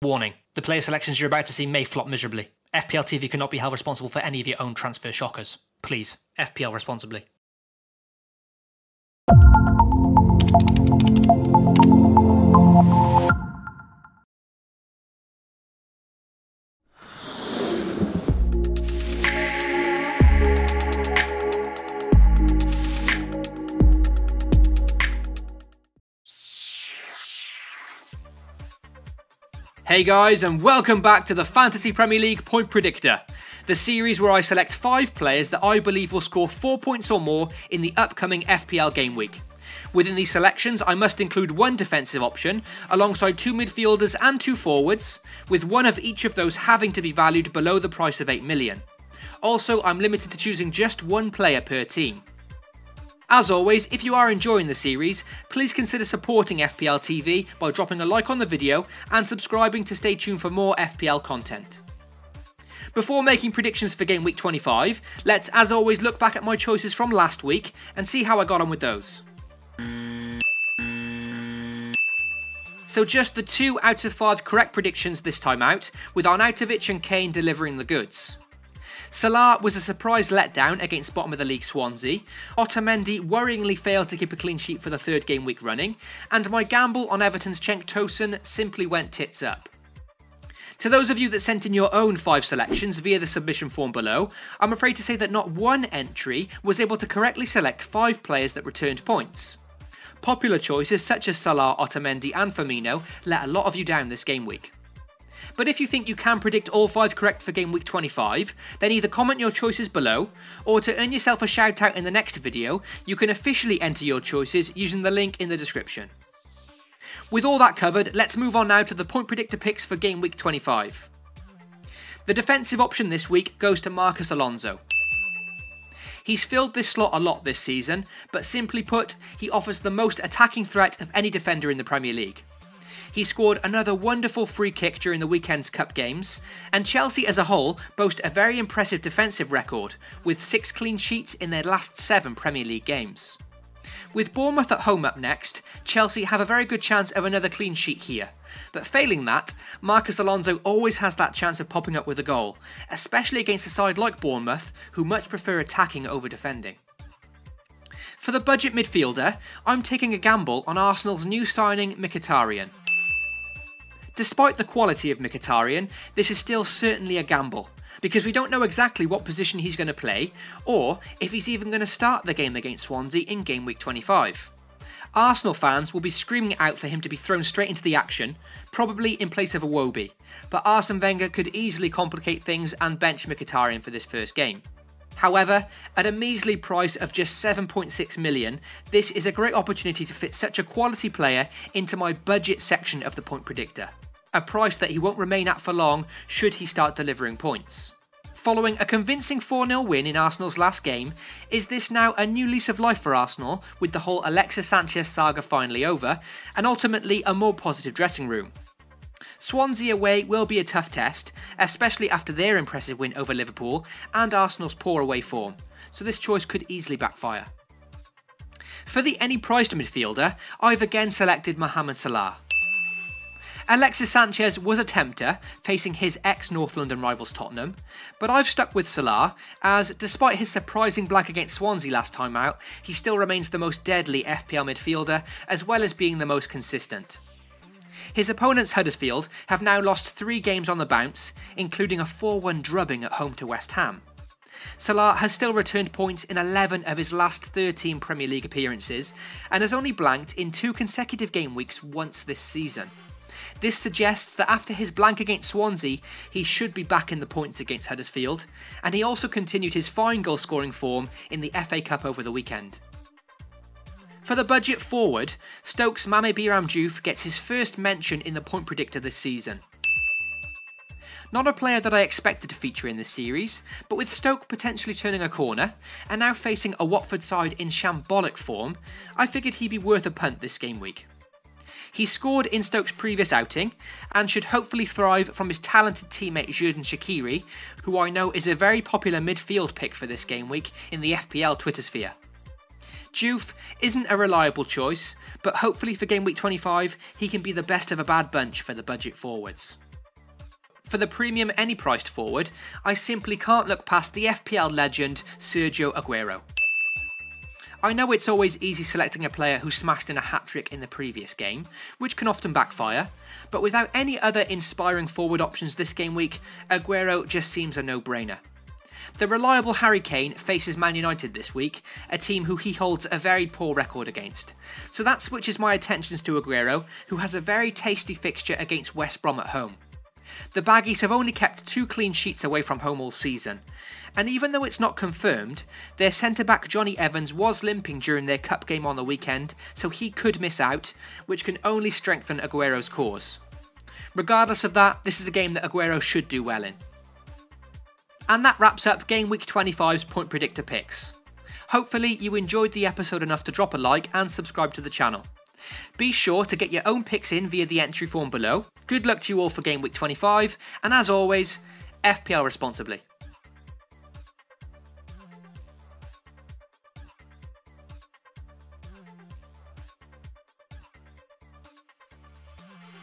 Warning, the player selections you're about to see may flop miserably. FPL TV cannot be held responsible for any of your own transfer shockers. Please, FPL responsibly. Hey guys, and welcome back to the Fantasy Premier League Point Predictor, the series where I select 5 players that I believe will score 4 points or more in the upcoming FPL game week. Within these selections, I must include one defensive option, alongside 2 midfielders and 2 forwards, with one of each of those having to be valued below the price of 8 million. Also, I'm limited to choosing just one player per team. As always, if you are enjoying the series, please consider supporting FPL TV by dropping a like on the video and subscribing to stay tuned for more FPL content. Before making predictions for Game Week 25, let's as always look back at my choices from last week and see how I got on with those. So just the 2 out of 5 correct predictions this time out, with Arnautovic and Kane delivering the goods. Salah was a surprise letdown against bottom of the league Swansea, Otamendi worryingly failed to keep a clean sheet for the 3rd game week running, and my gamble on Everton's Cenk Tosun simply went tits up. To those of you that sent in your own 5 selections via the submission form below, I'm afraid to say that not one entry was able to correctly select 5 players that returned points. Popular choices such as Salah, Otamendi and Firmino let a lot of you down this game week. But if you think you can predict all 5 correct for Game Week 25, then either comment your choices below, or to earn yourself a shout out in the next video, you can officially enter your choices using the link in the description. With all that covered, let's move on now to the Point Predictor picks for Game Week 25. The defensive option this week goes to Marcos Alonso. He's filled this slot a lot this season, but simply put, he offers the most attacking threat of any defender in the Premier League. He scored another wonderful free kick during the weekend's cup games, and Chelsea as a whole boast a very impressive defensive record, with 6 clean sheets in their last 7 Premier League games. With Bournemouth at home up next, Chelsea have a very good chance of another clean sheet here, but failing that, Marcos Alonso always has that chance of popping up with a goal, especially against a side like Bournemouth, who much prefer attacking over defending. For the budget midfielder, I'm taking a gamble on Arsenal's new signing Mkhitaryan. Despite the quality of Mkhitaryan, this is still certainly a gamble, because we don't know exactly what position he's going to play, or if he's even going to start the game against Swansea in Game Week 25. Arsenal fans will be screaming out for him to be thrown straight into the action, probably in place of Iwobi, but Arsene Wenger could easily complicate things and bench Mkhitaryan for this first game. However, at a measly price of just 7.6 million, this is a great opportunity to fit such a quality player into my budget section of the Point Predictor. A price that he won't remain at for long should he start delivering points. Following a convincing 4-0 win in Arsenal's last game, is this now a new lease of life for Arsenal, with the whole Alexis Sanchez saga finally over, and ultimately a more positive dressing room? Swansea away will be a tough test, especially after their impressive win over Liverpool and Arsenal's poor away form, so this choice could easily backfire. For the any-priced midfielder, I've again selected Mohamed Salah. Alexis Sanchez was a tempter, facing his ex-North London rivals Tottenham, but I've stuck with Salah, as despite his surprising blank against Swansea last time out, he still remains the most deadly FPL midfielder, as well as being the most consistent. His opponents Huddersfield have now lost 3 games on the bounce, including a 4-1 drubbing at home to West Ham. Salah has still returned points in 11 of his last 13 Premier League appearances, and has only blanked in 2 consecutive game weeks once this season. This suggests that after his blank against Swansea, he should be back in the points against Huddersfield, and he also continued his fine goal scoring form in the FA Cup over the weekend. For the budget forward, Stoke's Mame Biram Diouf gets his first mention in the Point Predictor this season. Not a player that I expected to feature in this series, but with Stoke potentially turning a corner, and now facing a Watford side in shambolic form, I figured he'd be worth a punt this game week. He scored in Stoke's previous outing, and should hopefully thrive from his talented teammate Xherdan Shaqiri, who I know is a very popular midfield pick for this game week in the FPL Twitter sphere. Diouf isn't a reliable choice, but hopefully for Game Week 25 he can be the best of a bad bunch for the budget forwards. For the premium any priced forward, I simply can't look past the FPL legend Sergio Aguero. I know it's always easy selecting a player who smashed in a hat-trick in the previous game, which can often backfire, but without any other inspiring forward options this game week, Aguero just seems a no-brainer. The reliable Harry Kane faces Man United this week, a team who he holds a very poor record against. So that switches my attentions to Aguero, who has a very tasty fixture against West Brom at home. The Baggies have only kept 2 clean sheets away from home all season, and even though it's not confirmed, their centre-back Johnny Evans was limping during their cup game on the weekend, so he could miss out, which can only strengthen Aguero's cause. Regardless of that, this is a game that Aguero should do well in. And that wraps up Game Week 25's Point Predictor picks. Hopefully you enjoyed the episode enough to drop a like and subscribe to the channel. Be sure to get your own picks in via the entry form below. Good luck to you all for Game Week 25, and as always, FPL responsibly.